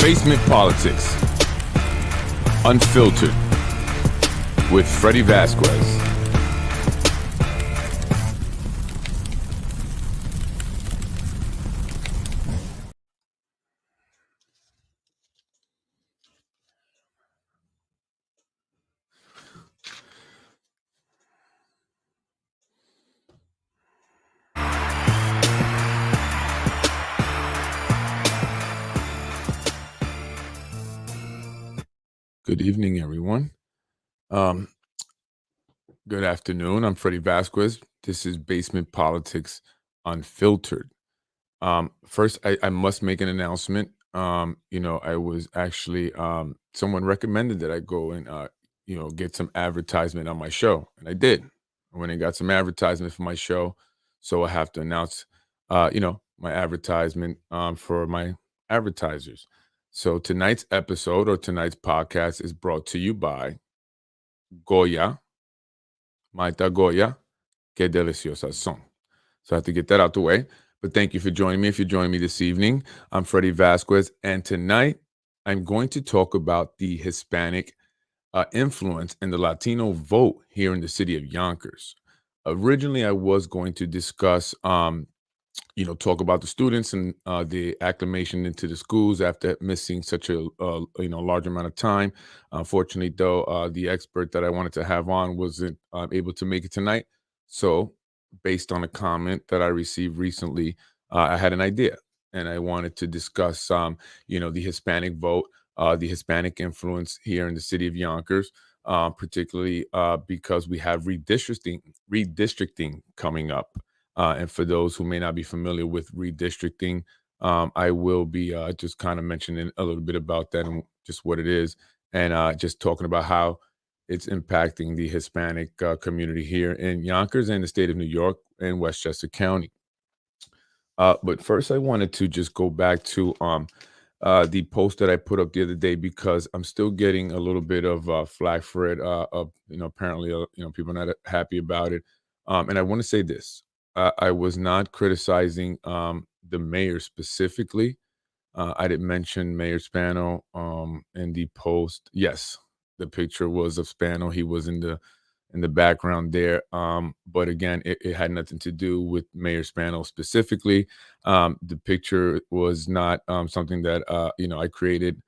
Basement Politics, Unfiltered, with Freddy Vazquez. Good evening, everyone. Good afternoon. I'm Freddy Vazquez. This is Basement Politics Unfiltered. First, I must make an announcement. I was actually someone recommended that I go and get some advertisement on my show, and I did. I went and got some advertisement for my show, so I have to announce, my advertisement for my advertisers. So tonight's episode or tonight's podcast is brought to you by Goya, Maita Goya, que deliciosas son. So I have to get that out the way. But thank you for joining me. If you're joining me this evening, I'm Freddy Vazquez. And tonight, I'm going to talk about the Hispanic influence and the Latino vote here in the city of Yonkers. Originally, I was going to discuss, talk about the students and the acclimation into the schools after missing such a large amount of time. Unfortunately, though, the expert that I wanted to have on wasn't able to make it tonight. So, based on a comment that I received recently, I had an idea, and I wanted to discuss, the Hispanic vote, the Hispanic influence here in the city of Yonkers, particularly because we have redistricting coming up. And for those who may not be familiar with redistricting, I will be just kind of mentioning a little bit about that and just what it is, and just talking about how it's impacting the Hispanic community here in Yonkers and the state of New York and Westchester County. But first, I wanted to just go back to the post that I put up the other day because I'm still getting a little bit of flack for it. Apparently, people are not happy about it. And I want to say this. I was not criticizing the mayor specifically. I didn't mention Mayor Spano in the post. Yes, the picture was of Spano. He was in the background there. But again, it had nothing to do with Mayor Spano specifically. The picture was not something that I created.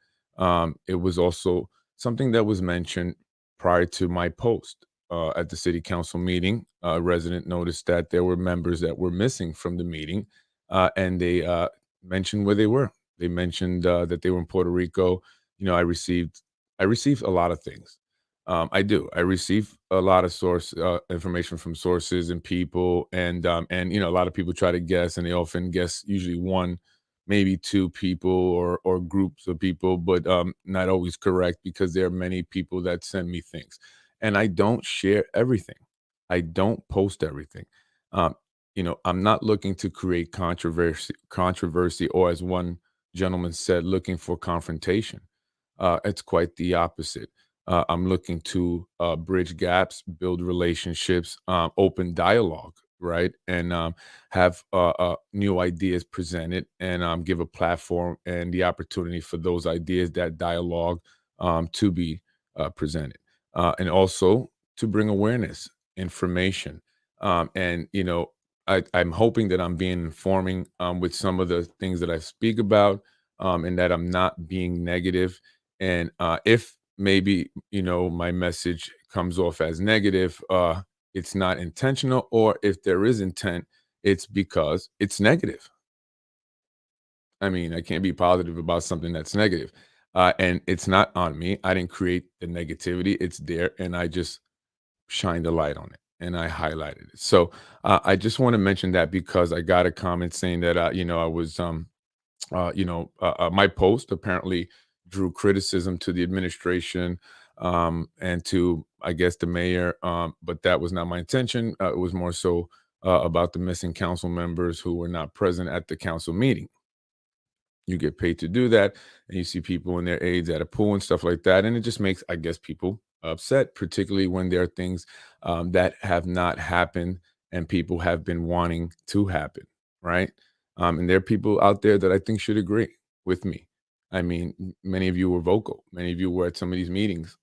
It was also something that was mentioned prior to my post. At the city council meeting, a resident noticed that there were members that were missing from the meeting, and they mentioned where they were. They mentioned that they were in Puerto Rico. I received a lot of things. I do. I receive a lot of source information from sources and people, and a lot of people try to guess, and they often guess usually one, maybe two people or groups of people, but not always correct because there are many people that send me things. And I don't share everything. I don't post everything. Um, I'm not looking to create controversy, or as one gentleman said, looking for confrontation. It's quite the opposite. I'm looking to bridge gaps, build relationships, open dialogue, right, and have new ideas presented, and give a platform and the opportunity for those ideas, that dialogue, to be presented. And also to bring awareness, information, and I'm hoping that I'm being informing with some of the things that I speak about, and that I'm not being negative. And if maybe my message comes off as negative, it's not intentional, or if there is intent, it's because it's negative. I mean, I can't be positive about something that's negative. And it's not on me. I didn't create the negativity. It's there, and I just shined a light on it and I highlighted it. So I just want to mention that because I got a comment saying that I was my post apparently drew criticism to the administration, and to, I guess, the mayor. But that was not my intention. It was more so about the missing council members who were not present at the council meeting. You get paid to do that, and you see people in their aides at a pool and stuff like that, and it just makes, I guess, people upset, particularly when there are things that have not happened and people have been wanting to happen, right? And there are people out there that I think should agree with me. I mean, many of you were vocal. Many of you were at some of these meetings,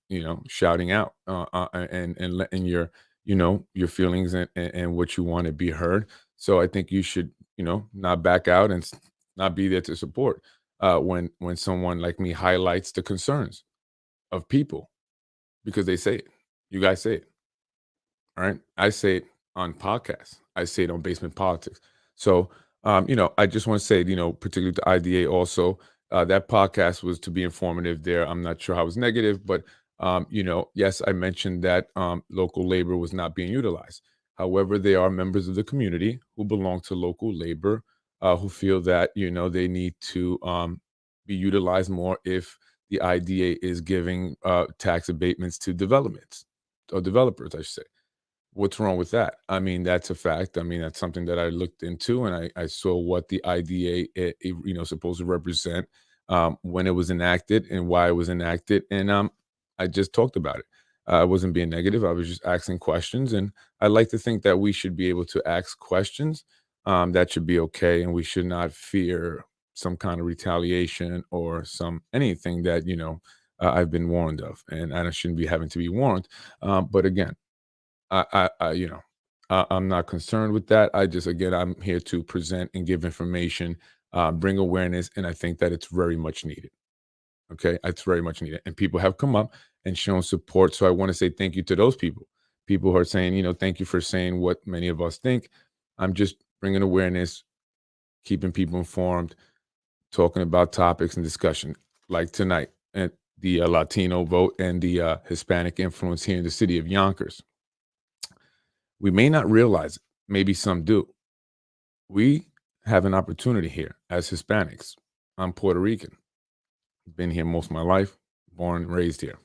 shouting out and letting your, your feelings and what you want to be heard. So I think you should, not back out and not be there to support when someone like me highlights the concerns of people because they say it. You guys say it. All right. I say it on podcasts. I say it on Basement Politics. So, I just want to say, particularly to IDA also, that podcast was to be informative there. I'm not sure how it was negative, but, yes, I mentioned that local labor was not being utilized. However, they are members of the community who belong to local labor who feel that, they need to be utilized more if the IDA is giving tax abatements to developments or developers, I should say. What's wrong with that? I mean, that's a fact. I mean, that's something that I looked into, and I saw what the IDA, supposed to represent when it was enacted and why it was enacted, and I just talked about it. I wasn't being negative. I was just asking questions, and I like to think that we should be able to ask questions. That should be okay, and we should not fear some kind of retaliation or some anything that I've been warned of, and I shouldn't be having to be warned. But again. I'm not concerned with that. I just, again, I'm here to present and give information, bring awareness, and I think that it's very much needed. Okay, it's very much needed, and people have come up and shown support. So I want to say thank you to those people. People who are saying, thank you for saying what many of us think. I'm just bringing awareness, keeping people informed, talking about topics and discussion like tonight and the Latino vote and the Hispanic influence here in the city of Yonkers. We may not realize it. Maybe some do. We have an opportunity here as Hispanics. I'm Puerto Rican. Been here most of my life, born and raised here.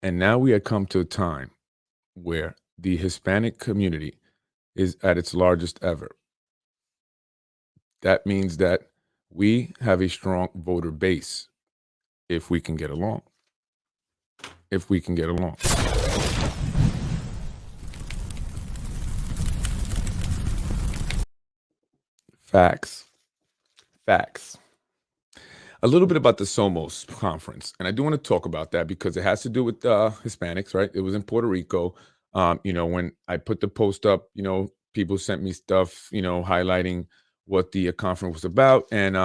And now we have come to a time where the Hispanic community is at its largest ever. That means that we have a strong voter base if we can get along. If we can get along. Facts. Facts. A little bit about the SOMOS conference, and I do want to talk about that because it has to do with Hispanics, right? It was in Puerto Rico. When I put the post up, people sent me stuff, highlighting what the conference was about, and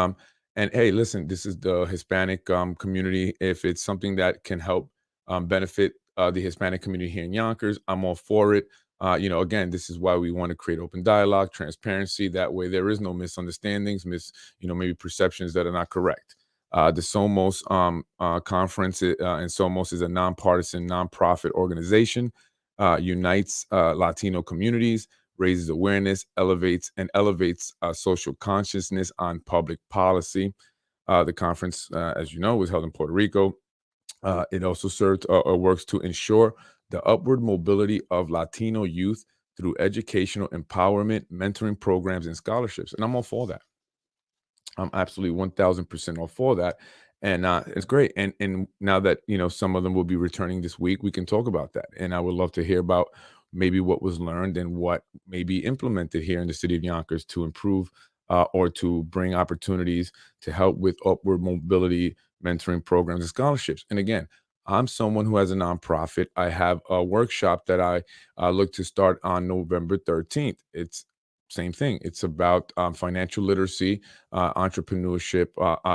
hey, listen, this is the Hispanic community. If it's something that can help benefit the Hispanic community here in Yonkers, I'm all for it. Again, this is why we want to create open dialogue, transparency. That way, there is no misunderstandings, maybe perceptions that are not correct. The SOMOS conference and SOMOS is a nonpartisan, nonprofit organization, unites Latino communities, raises awareness, elevates social consciousness on public policy. The conference, as you know, was held in Puerto Rico. It also served or works to ensure the upward mobility of Latino youth through educational empowerment, mentoring programs, and scholarships. And I'm all for that. I'm absolutely 1000% all for that. And it's great. And now that, some of them will be returning this week, we can talk about that. And I would love to hear about maybe what was learned and what may be implemented here in the city of Yonkers to improve or to bring opportunities to help with upward mobility, mentoring programs, and scholarships. And again, I'm someone who has a nonprofit. I have a workshop that I look to start on November 13th. It's same thing. It's about financial literacy, entrepreneurship,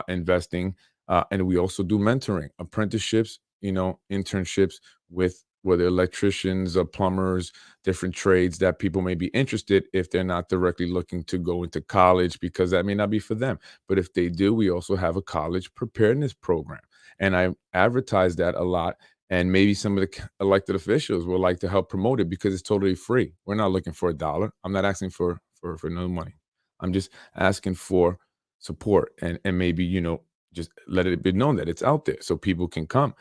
investing, and we also do mentoring, apprenticeships, internships with whether electricians or plumbers, different trades that people may be interested if they're not directly looking to go into college because that may not be for them. But if they do, we also have a college preparedness program, and I advertise that a lot. And maybe some of the elected officials would like to help promote it because it's totally free. We're not looking for a dollar. I'm not asking for no money. I'm just asking for support and maybe just let it be known that it's out there so people can come.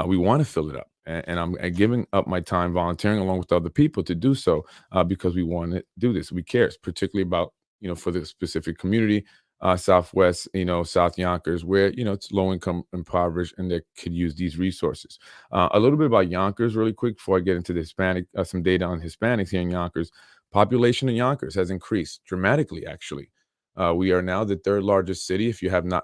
We want to fill it up, and I'm giving up my time volunteering along with other people to do so because we want to do this. We care, particularly about for the specific community, Southwest, South Yonkers, where it's low income, impoverished, and they could use these resources. A little bit about Yonkers, really quick, before I get into the Hispanic, some data on Hispanics here in Yonkers. Population in Yonkers has increased dramatically, actually. We are now the third largest city. If you have not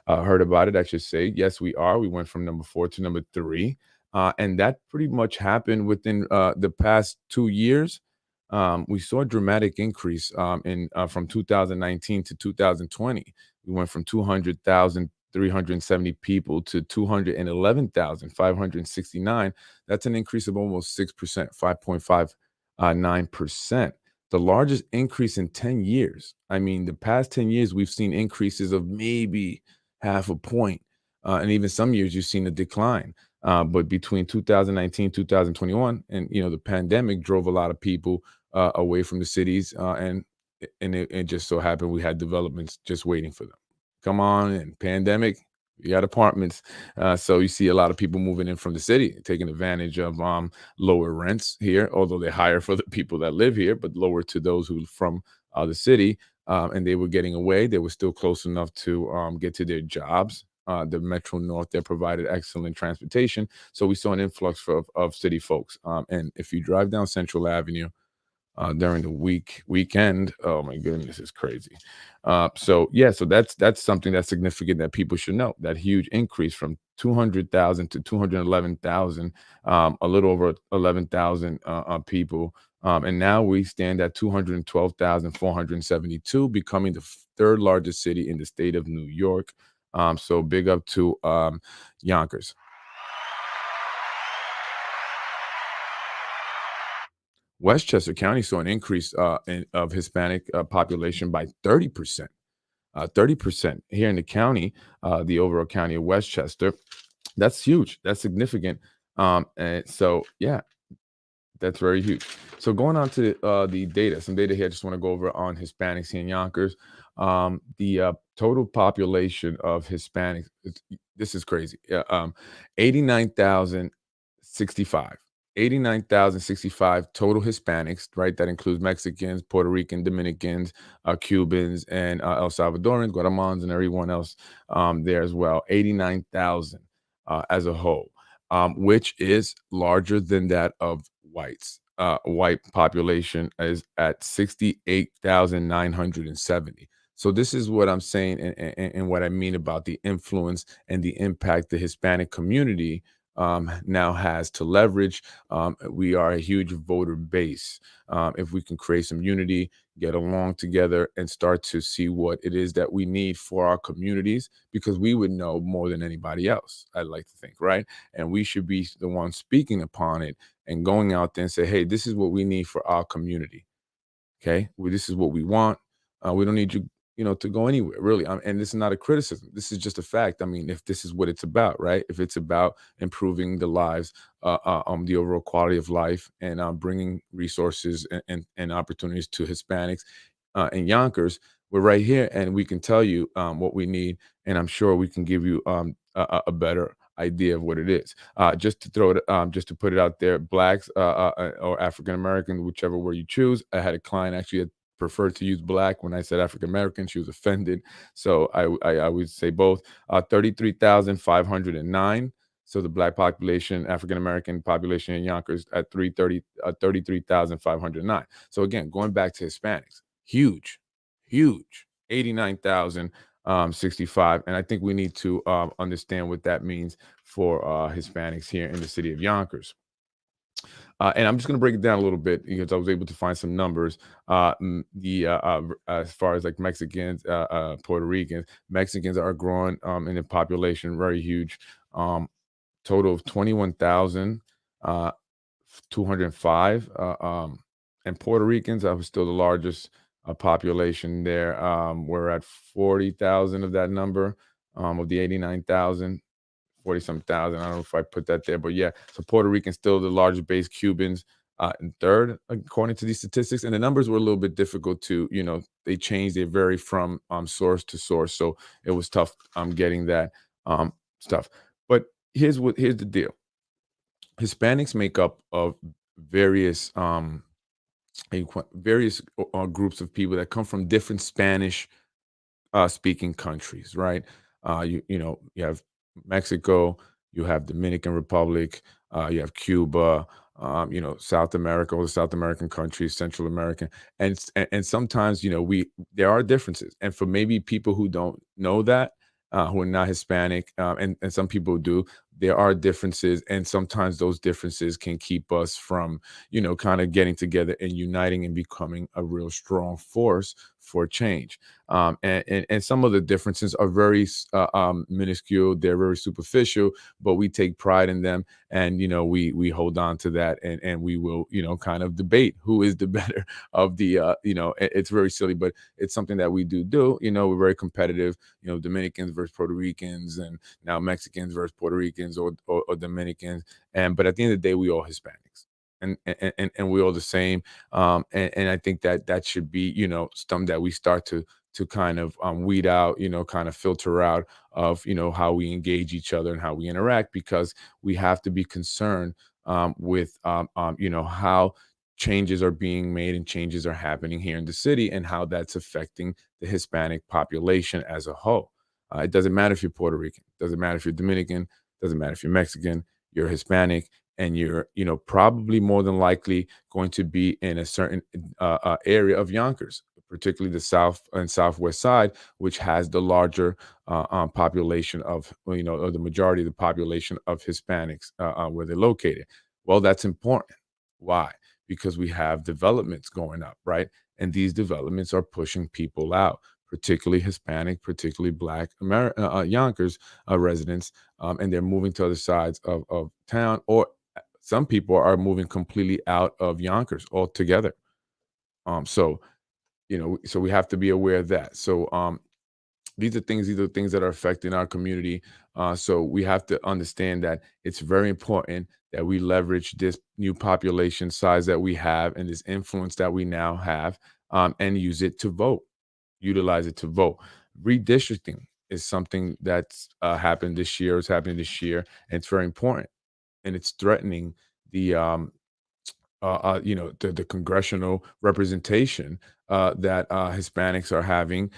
heard about it, I should say, yes, we are. We went from number four to number three. And that pretty much happened within the past 2 years. We saw a dramatic increase in from 2019 to 2020. We went from 200,370 people to 211,569. That's an increase of almost 6%, 5.59%. The largest increase in 10 years. I mean, the past 10 years, we've seen increases of maybe half a point. And even some years you've seen a decline. But between 2019, 2021, and the pandemic drove a lot of people away from the cities, and it just so happened we had developments just waiting for them. Come on, and pandemic, you got apartments, so you see a lot of people moving in from the city, taking advantage of lower rents here, although they're higher for the people that live here, but lower to those who from the city. And they were getting away. They were still close enough to get to their jobs. The Metro North there provided excellent transportation, so we saw an influx of city folks. And if you drive down Central Avenue during the weekend. Oh my goodness, it's crazy. So yeah, so that's something that's significant that people should know. That huge increase from 200,000 to 211,000, a little over 11,000 people, and now we stand at 212,472, becoming the third largest city in the state of New York. So big up to Yonkers. Westchester County saw an increase of Hispanic population by 30%. 30% here in the county, the overall county of Westchester. That's huge. That's significant. And so, yeah, that's very huge. So going on to the data, some data here I just want to go over on Hispanics here in Yonkers. The total population of Hispanics, this is crazy. 89,065. 89,065 total Hispanics, right? That includes Mexicans, Puerto Rican, Dominicans, Cubans, and El Salvadorans, Guatemalans, and everyone else there as well. 89,000 as a whole, which is larger than that of whites. White population is at 68,970. So this is what I'm saying, and what I mean about the influence and the impact the Hispanic community now has to leverage. We are a huge voter base. If we can create some unity, get along together, and start to see what it is that we need for our communities, because we would know more than anybody else, I'd like to think, right? And we should be the ones speaking upon it and going out there and say, hey, this is what we need for our community. Okay, this is what we want. We don't need you, to go anywhere, really. And this is not a criticism. This is just a fact. I mean, if this is what it's about, right? If it's about improving the lives, the overall quality of life, and bringing resources and opportunities to Hispanics in Yonkers, we're right here, and we can tell you what we need, and I'm sure we can give you a better idea of what it is. Just to throw it, just to put it out there, blacks or African American, whichever word you choose. I had a client actually that preferred to use black when I said African American. She was offended, so I would say both. 33,509. So the black population, African American population in Yonkers at 33,509. So again, going back to Hispanics, huge, huge, 89,000. 65. And I think we need to understand what that means for Hispanics here in the city of Yonkers. And I'm just going to break it down a little bit because I was able to find some numbers. As far as like Mexicans, Puerto Ricans, Mexicans are growing in the population, very huge. Total of 21,000. 205, and Puerto Ricans are still the largest population there. We're at 40,000 of that number, of the 89,000, 40 some thousand. I don't know if I put that there, but yeah. So Puerto Rican still the largest base, Cubans in third, according to these statistics. And the numbers were a little bit difficult to, they change, they vary from source to source. So it was tough getting that stuff. But here's the deal. Hispanics make up of various various groups of people that come from different Spanish speaking countries, right? You have Mexico, you have Dominican Republic, you have Cuba, South America, or the South American countries, Central American, and sometimes we there are differences, and for maybe people who don't know that, who are not Hispanic, and some people do, there are differences, and sometimes those differences can keep us from kind of getting together and uniting and becoming a real strong force for change. And some of the differences are very minuscule, they're very superficial, but we take pride in them, and we hold on to that, and we will kind of debate who is the better of the it's very silly, but it's something that we do. We're very competitive, Dominicans versus Puerto Ricans, and now Mexicans versus Puerto Ricans, or Dominicans, and but at the end of the day we all Hispanics, and we're all the same. And I think that that should be something that we start to kind of weed out, kind of filter out of how we engage each other and how we interact, because we have to be concerned with how changes are being made and changes are happening here in the city, and how that's affecting the Hispanic population as a whole. It doesn't matter if you're Puerto Rican, doesn't matter if you're Dominican, doesn't matter if you're Mexican, you're Hispanic, and you're probably more than likely going to be in a certain area of Yonkers, particularly the south and southwest side, which has the larger population of, or the majority of the population of Hispanics, where they're located. Well, that's important. Why? Because we have developments going up, right? And these developments are pushing people out, particularly Hispanic, particularly Black Yonkers residents, and they're moving to other sides of town, or some people are moving completely out of Yonkers altogether. So so we have to be aware of that. So these are things that are affecting our community. So we have to understand that it's very important that we leverage this new population size that we have, and this influence that we now have, and use it to vote, utilize it to vote. Redistricting is something that's happened this year, is happening this year, and it's very important, and it's threatening the the congressional representation that Hispanics are having,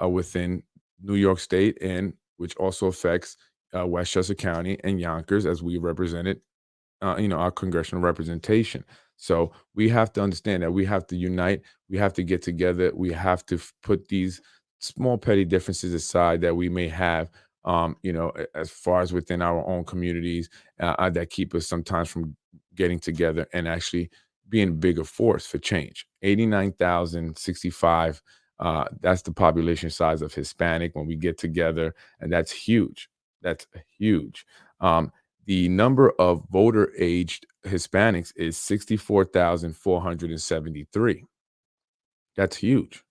within New York State, and which also affects Westchester County and Yonkers, as we represented, our congressional representation. So we have to understand that we have to unite, we have to get together, we have to put these small petty differences aside that we may have, as far as within our own communities, that keep us sometimes from getting together and actually being a bigger force for change. 89,065. That's the population size of Hispanic when we get together, and that's huge. That's huge. The number of voter aged Hispanics is 64,473. That's huge.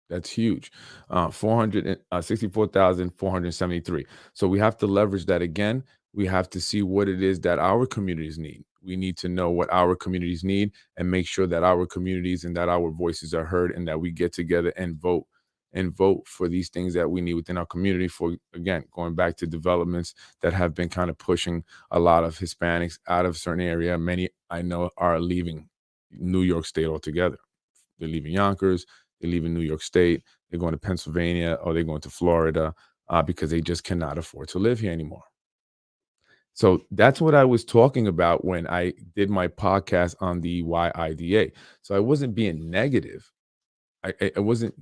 That's huge. 64,473. So we have to leverage that again. We have to see what it is that our communities need. We need to know what our communities need, and make sure that our communities and that our voices are heard, and that we get together and vote for these things that we need within our community, for, again, going back to developments that have been kind of pushing a lot of Hispanics out of a certain area. Many I know are leaving New York State altogether. They're leaving Yonkers, they're leaving New York State, they're going to Pennsylvania, or they're going to Florida, because they just cannot afford to live here anymore. So that's what I was talking about when I did my podcast on the YIDA. So I wasn't being negative. I wasn't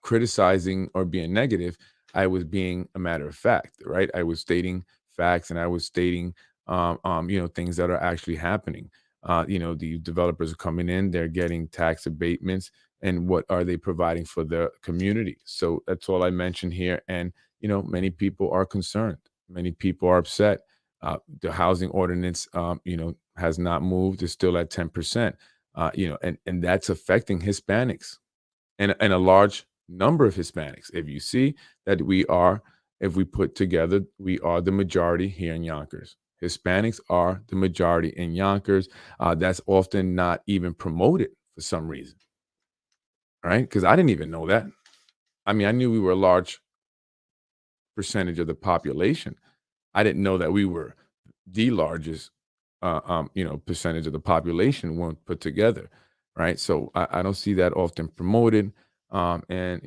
criticizing or being negative. I was being a matter of fact, right? I was stating facts, and I was stating, things that are actually happening. The developers are coming in, they're getting tax abatements, and what are they providing for the community? So that's all I mentioned here. And, many people are concerned. Many people are upset. The housing ordinance, has not moved. It's still at 10%. And that's affecting Hispanics, and a large number of Hispanics. If you see that if we put together, we are the majority here in Yonkers. Hispanics are the majority in Yonkers. That's often not even promoted for some reason, right? Because I didn't even know that. I mean, I knew we were a large percentage of the population. I didn't know that we were the largest, percentage of the population when put together, right? So I don't see that often promoted. And I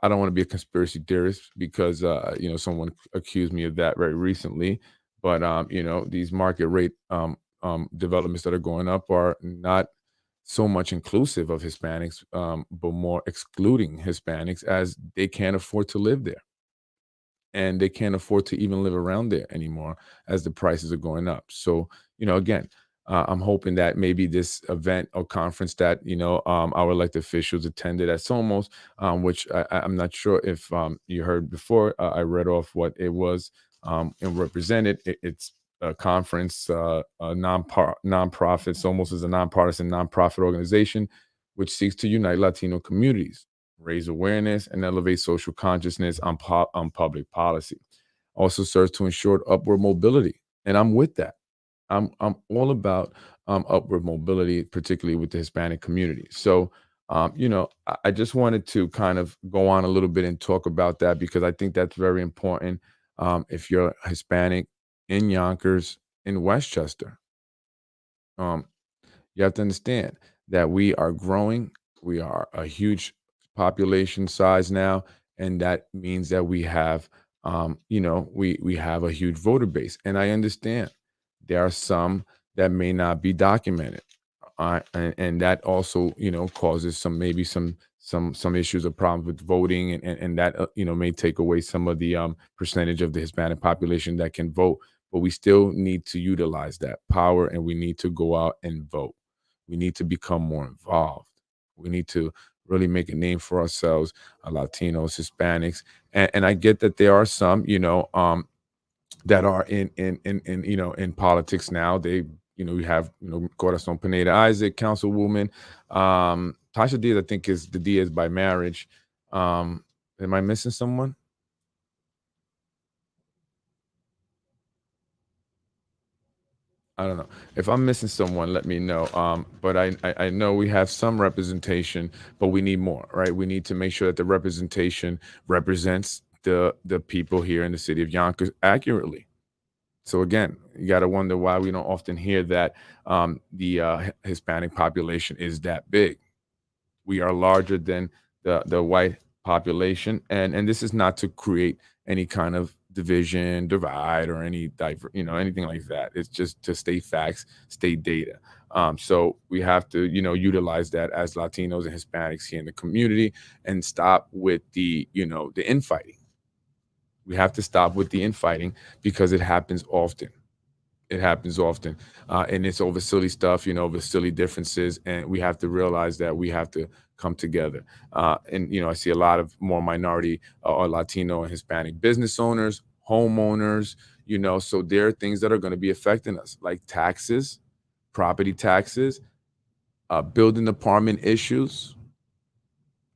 don't want to be a conspiracy theorist, because someone accused me of that very recently. But these market rate developments that are going up are not so much inclusive of Hispanics, but more excluding Hispanics as they can't afford to live there and they can't afford to even live around there anymore as the prices are going up. So, again, I'm hoping that maybe this event or conference that our elected officials attended at SOMOS, which I'm not sure if you heard before. I read off what it was and represented. It's a conference, a nonprofit. SOMOS is a nonpartisan nonprofit organization which seeks to unite Latino communities, raise awareness, and elevate social consciousness on public policy. Also serves to ensure upward mobility, and I'm with that. I'm all about upward mobility, particularly with the Hispanic community. So, I just wanted to kind of go on a little bit and talk about that because I think that's very important. If you're Hispanic in Yonkers, in Westchester, um, you have to understand that we are growing. We are a huge population size now, and that means that we have, we have a huge voter base. And I understand there are some that may not be documented, and that also, causes some issues or problems with voting, and that may take away some of the percentage of the Hispanic population that can vote. But we still need to utilize that power, and we need to go out and vote. We need to become more involved. We need to really make a name for ourselves, Latinos, Hispanics, and I get that there are some, that are in politics now. We have Corazon Pineda Isaac, Councilwoman, Tasha Diaz. I think is the Diaz by marriage. Am I missing someone? I don't know. If I'm missing someone, let me know. But I know we have some representation, but we need more, right? We need to make sure that the representation represents the people here in the city of Yonkers accurately. So again, you got to wonder why we don't often hear that the Hispanic population is that big. We are larger than the white population, and this is not to create any kind of division, divide, or anything like that. It's just to state facts, state data. So we have to utilize that as Latinos and Hispanics here in the community and stop with the infighting. We have to stop with the infighting because it happens often. It happens often, and it's over silly stuff, over silly differences, and we have to realize that we have to come together. And I see a lot of more minority or Latino and Hispanic business owners, homeowners. So there are things that are going to be affecting us, like taxes, property taxes, building apartment issues,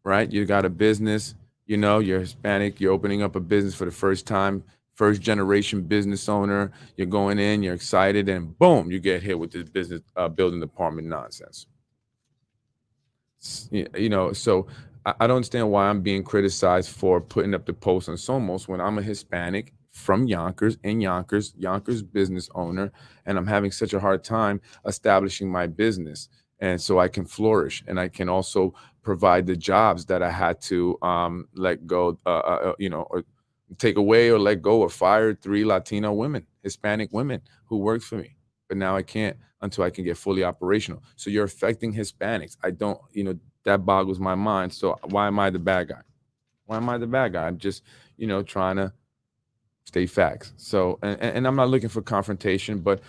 right? You got a business, you're Hispanic, you're opening up a business for the first time, first generation business owner, you're going in, you're excited, and boom, you get hit with this business building apartment nonsense. So I don't understand why I'm being criticized for putting up the post on Somos when I'm a Hispanic from Yonkers, Yonkers business owner, and I'm having such a hard time establishing my business. And so I can flourish and I can also provide the jobs that I had to let go, or take away or let go or fire 3 Latino women, Hispanic women who worked for me. But now I can't until I can get fully operational. So you're affecting Hispanics. I don't, that boggles my mind. So why am I the bad guy? Why am I the bad guy? I'm just, trying to state facts. So, and I'm not looking for confrontation, but,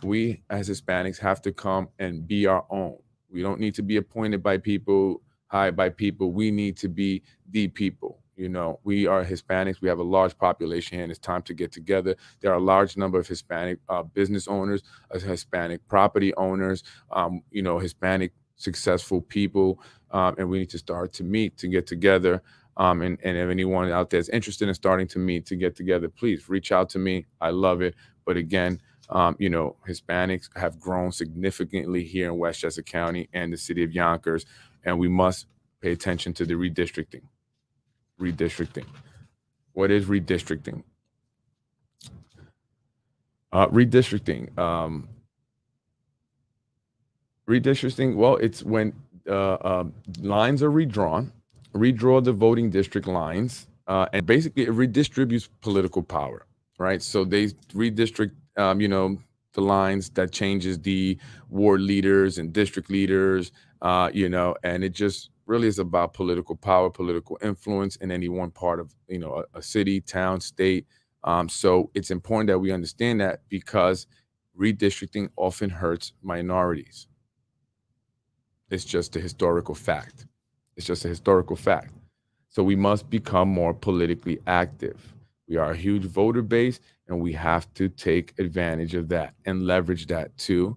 we as Hispanics have to come and be our own. We don't need to be appointed by people, hired by people. We need to be the people. We are Hispanics. We have a large population here, and it's time to get together. There are a large number of Hispanic business owners, Hispanic property owners, Hispanic successful people, and we need to start to meet, to get together. And if anyone out there is interested in starting to meet, to get together, please reach out to me. I love it. But again, Hispanics have grown significantly here in Westchester County and the city of Yonkers, and we must pay attention to the redistricting. Redistricting. What is redistricting? Redistricting. Redistricting. Well, it's when lines are redrawn, redraw the voting district lines, and basically it redistributes political power. Right. So they redistrict. the lines, that changes the ward leaders and district leaders, and it just really is about political power, political influence in any one part of, a city, town, state. So it's important that we understand that, because redistricting often hurts minorities. It's just a historical fact. It's just a historical fact. So we must become more politically active. We are a huge voter base, and we have to take advantage of that and leverage that to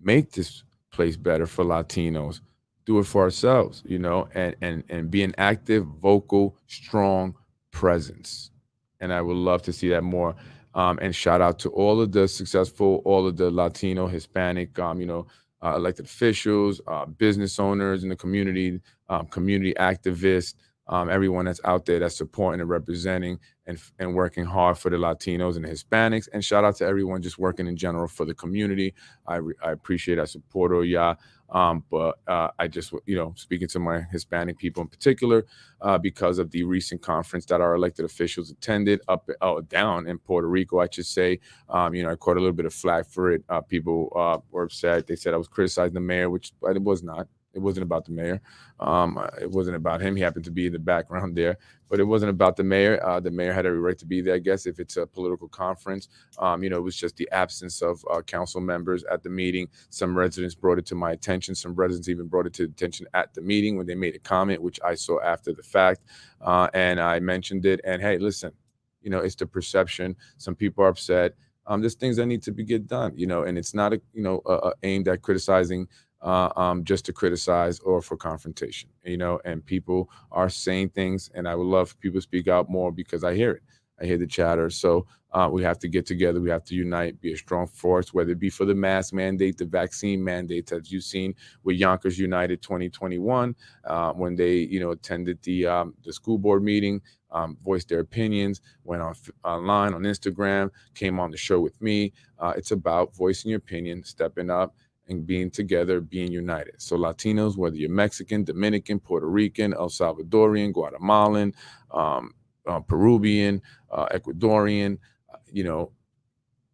make this place better for Latinos. Do it for ourselves, and be an active, vocal, strong presence. And I would love to see that more. And shout out to all of the Latino, Hispanic, elected officials, business owners in the community, community activists, everyone that's out there that's supporting and representing and working hard for the Latinos and the Hispanics. And shout out to everyone just working in general for the community. I appreciate, I support all y'all. But I just, speaking to my Hispanic people in particular, because of the recent conference that our elected officials attended down in Puerto Rico, I should say. I caught a little bit of flack for it. People were upset. They said I was criticizing the mayor, which it was not. It wasn't about the mayor. It wasn't about him. He happened to be in the background there, but it wasn't about the mayor. The mayor had every right to be there, I guess, if it's a political conference. It was just the absence of council members at the meeting. Some residents brought it to my attention. Some residents even brought it to attention at the meeting when they made a comment, which I saw after the fact. And I mentioned it. And hey, listen, it's the perception. Some people are upset. There's things that need to get done, and it's not aimed at criticizing just to criticize or for confrontation, and people are saying things, and I would love for people to speak out more, because I hear it. I hear the chatter. So we have to get together. We have to unite, be a strong force, whether it be for the mask mandate, the vaccine mandates, as you've seen with Yonkers United 2021, when they, attended the school board meeting, voiced their opinions, went online on Instagram, came on the show with me. It's about voicing your opinion, stepping up, and being together, being united. So Latinos, whether you're Mexican, Dominican, Puerto Rican, El Salvadorian, Guatemalan, Peruvian, Ecuadorian,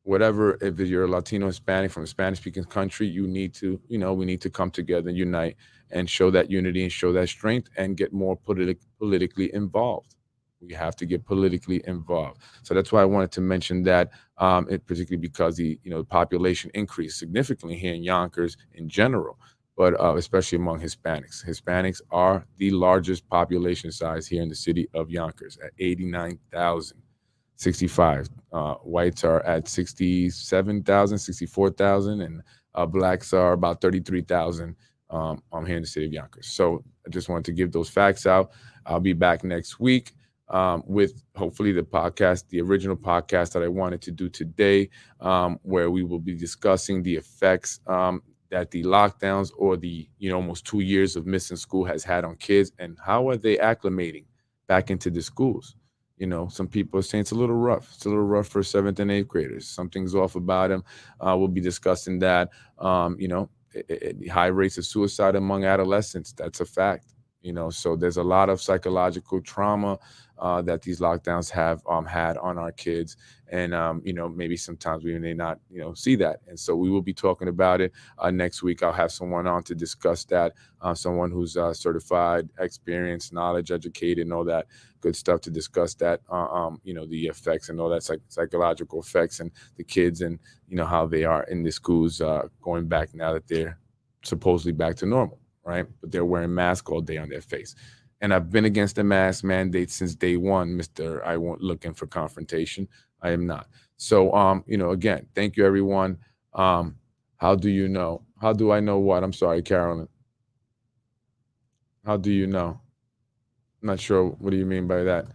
whatever, if you're a Latino, Hispanic from a Spanish-speaking country, we need to come together and unite and show that unity and show that strength and get more politically involved. We have to get politically involved. So that's why I wanted to mention that, particularly because the population increased significantly here in Yonkers in general, but especially among Hispanics. Hispanics are the largest population size here in the city of Yonkers at 89,000. 65. Whites are at 67,000, 64,000, and blacks are about 33,000 here in the city of Yonkers. So I just wanted to give those facts out. I'll be back next week with hopefully the original podcast that I wanted to do today, where we will be discussing the effects that the lockdowns or the almost 2 years of missing school has had on kids, and how are they acclimating back into the schools. Some people are saying it's a little rough. It's a little rough for 7th and 8th graders. Something's off about them. We'll be discussing that. High rates of suicide among adolescents. That's a fact. So there's a lot of psychological trauma that these lockdowns have had on our kids. And, maybe sometimes we may not, see that. And so we will be talking about it next week. I'll have someone on to discuss that, someone who's certified, experienced, knowledge, educated, and all that good stuff to discuss that, the effects and all that psychological effects and the kids and, how they are in the schools going back now that they're supposedly back to normal. Right? But they're wearing masks all day on their face. And I've been against the mask mandate since day one, Mr. I won't looking for confrontation. I am not. So, again, thank you, everyone. How do you know? How do I know what? I'm sorry, Carolyn. How do you know? I'm not sure. What do you mean by that?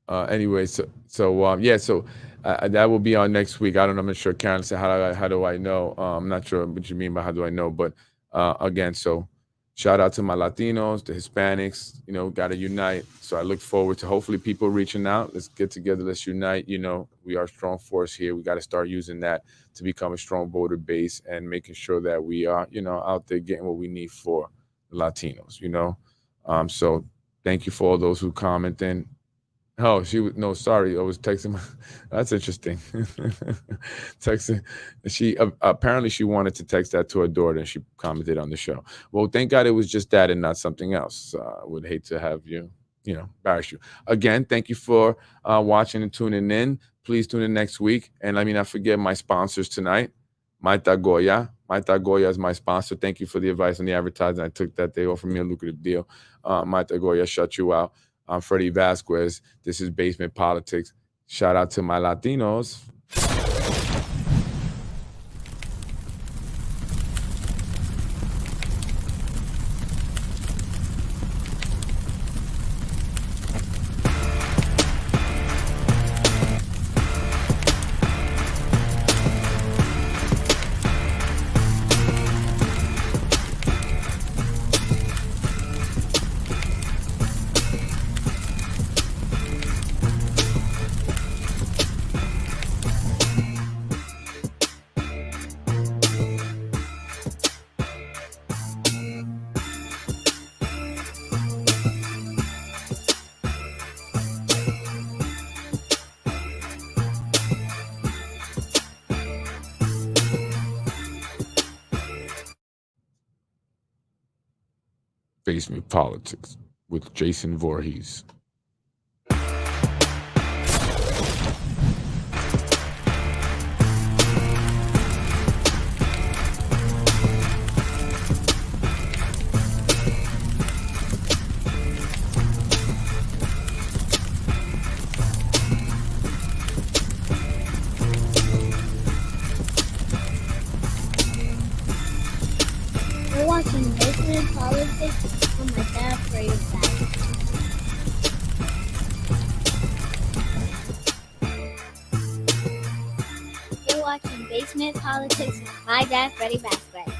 Anyway, so that will be on next week. I don't know. I'm not sure. Karen said, how do I know? I'm not sure what you mean by how do I know, but again, so shout out to my Latinos, the Hispanics. Got to unite. So I look forward to hopefully people reaching out. Let's get together. Let's unite. We are a strong force here. We got to start using that to become a strong voter base and making sure that we are, out there getting what we need for the Latinos. So thank you for all those who commented. Oh, she was no, sorry. I was texting my that's interesting. Texting. She apparently she wanted to text that to her daughter and she commented on the show. Well, thank God it was just that and not something else. I would hate to have embarrass you. Again, thank you for watching and tuning in. Please tune in next week. And let me not forget my sponsors tonight. Maita Goya. Maita Goya is my sponsor. Thank you for the advice on the advertising. I took that. They offered me a lucrative deal. Maita Goya shut you out. I'm Freddy Vazquez. This is Basement Politics. Shout out to my Latinos. Basement Politics with Jason Voorhees. We're watching Basement Politics on my dad's radio back. You're watching Basement Politics with my dad, Freddy Vazquez.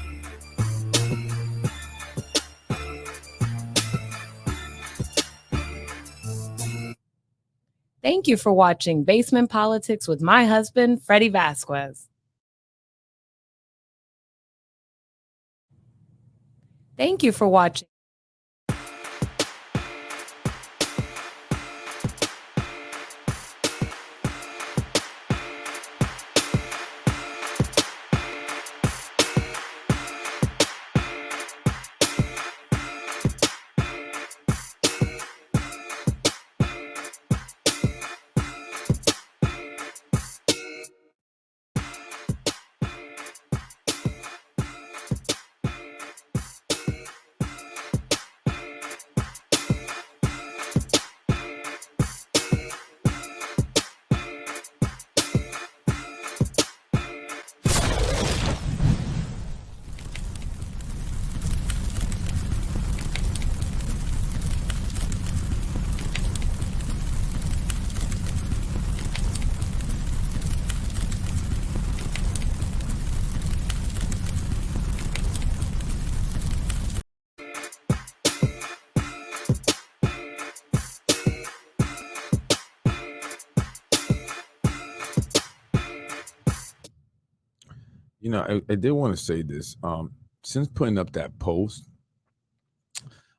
Thank you for watching Basement Politics with my husband, Freddy Vazquez. Thank you for watching. I did want to say this. Since putting up that post,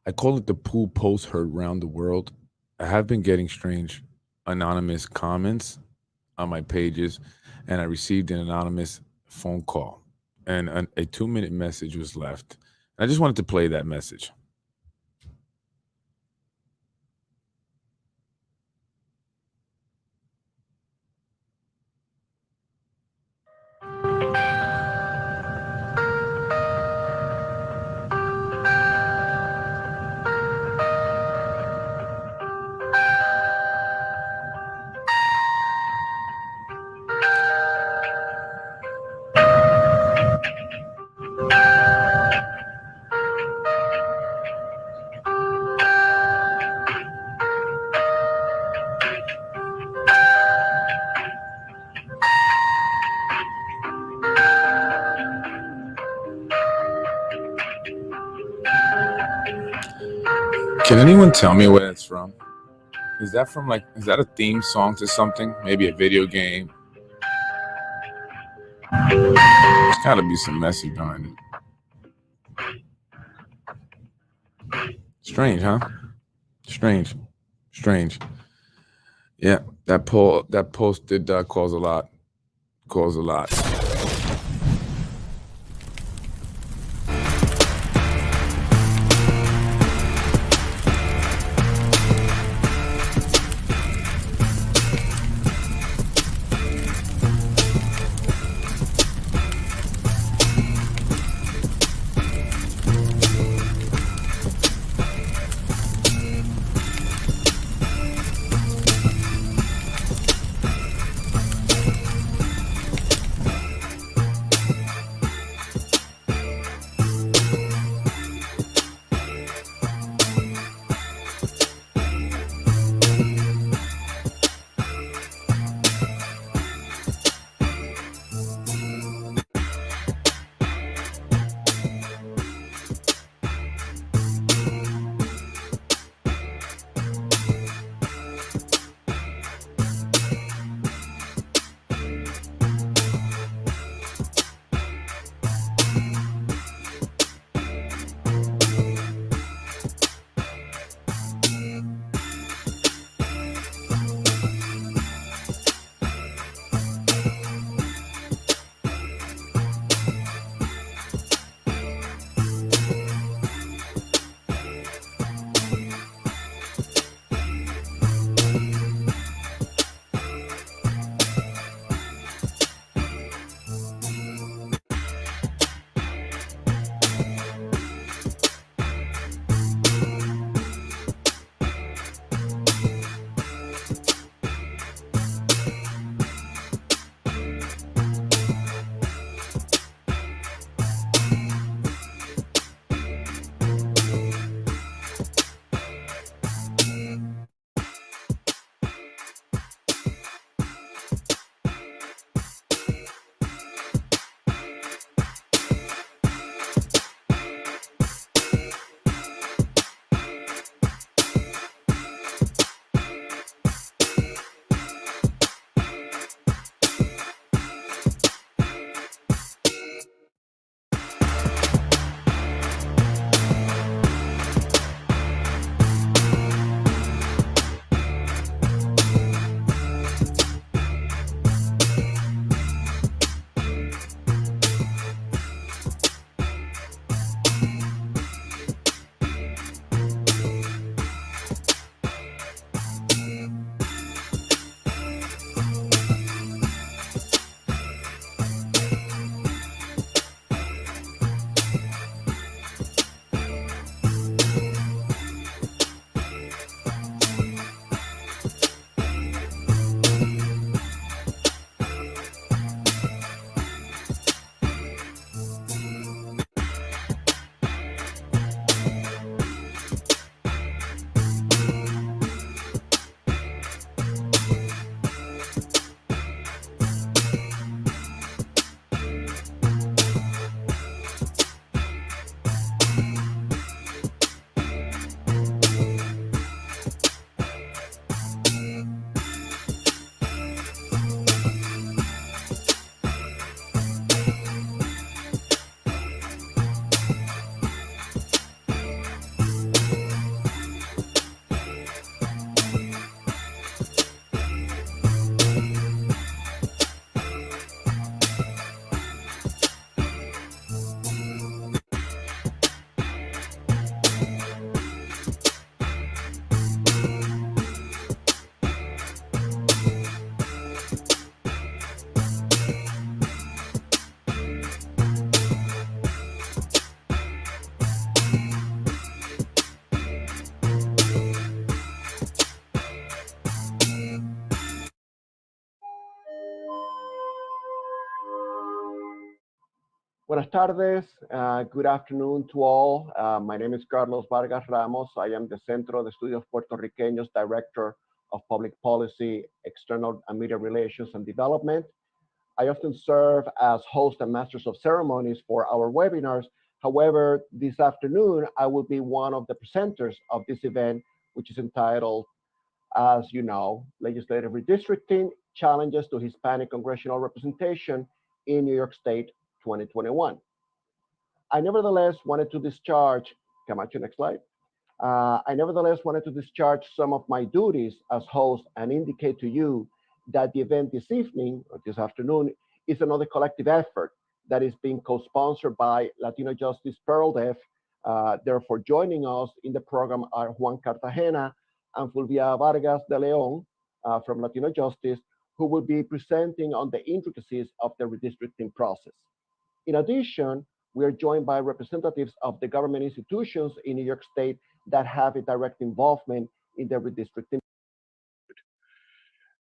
I call it the pool post heard around the world. I have been getting strange anonymous comments on my pages, and I received an anonymous phone call, and a 2-minute message was left. I just wanted to play that message. Can anyone tell me where that's from? Is that from is that a theme song to something? Maybe a video game? There's gotta be some message behind it. Strange, huh? Strange. Yeah, that post did cause a lot. Cause a lot. Buenas tardes. Good afternoon to all. My name is Carlos Vargas Ramos. I am the Centro de Estudios Puertorriqueños Director of Public Policy, External and Media Relations and Development. I often serve as host and masters of ceremonies for our webinars. However, this afternoon, I will be one of the presenters of this event, which is entitled, as you know, Legislative Redistricting, Challenges to Hispanic Congressional Representation in New York State 2021. I nevertheless wanted to discharge, Camacho, next slide. I nevertheless wanted to discharge some of my duties as host and indicate to you that the event this evening or this afternoon is another collective effort that is being co-sponsored by Latino Justice Pearl Def. Therefore, joining us in the program are Juan Cartagena and Fulvia Vargas de Leon from Latino Justice, who will be presenting on the intricacies of the redistricting process. In addition, we are joined by representatives of the government institutions in New York State that have a direct involvement in the redistricting.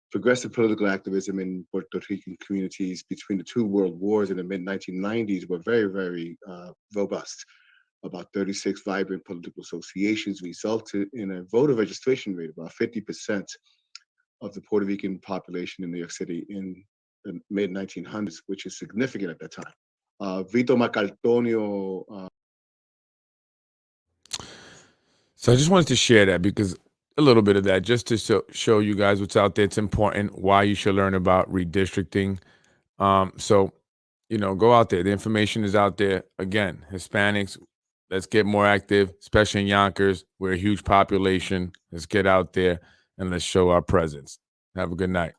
Progressive political activism in Puerto Rican communities between the two world wars in the mid-1990s were very, very robust. About 36 vibrant political associations resulted in a voter registration rate of about 50% of the Puerto Rican population in New York City in the mid-1900s, which is significant at that time. Vito Macaltonio. So I just wanted to share that because a little bit of that, just to show you guys what's out there. It's important, why you should learn about redistricting. So, go out there. The information is out there. Again, Hispanics, let's get more active, especially in Yonkers. We're a huge population. Let's get out there and let's show our presence. Have a good night.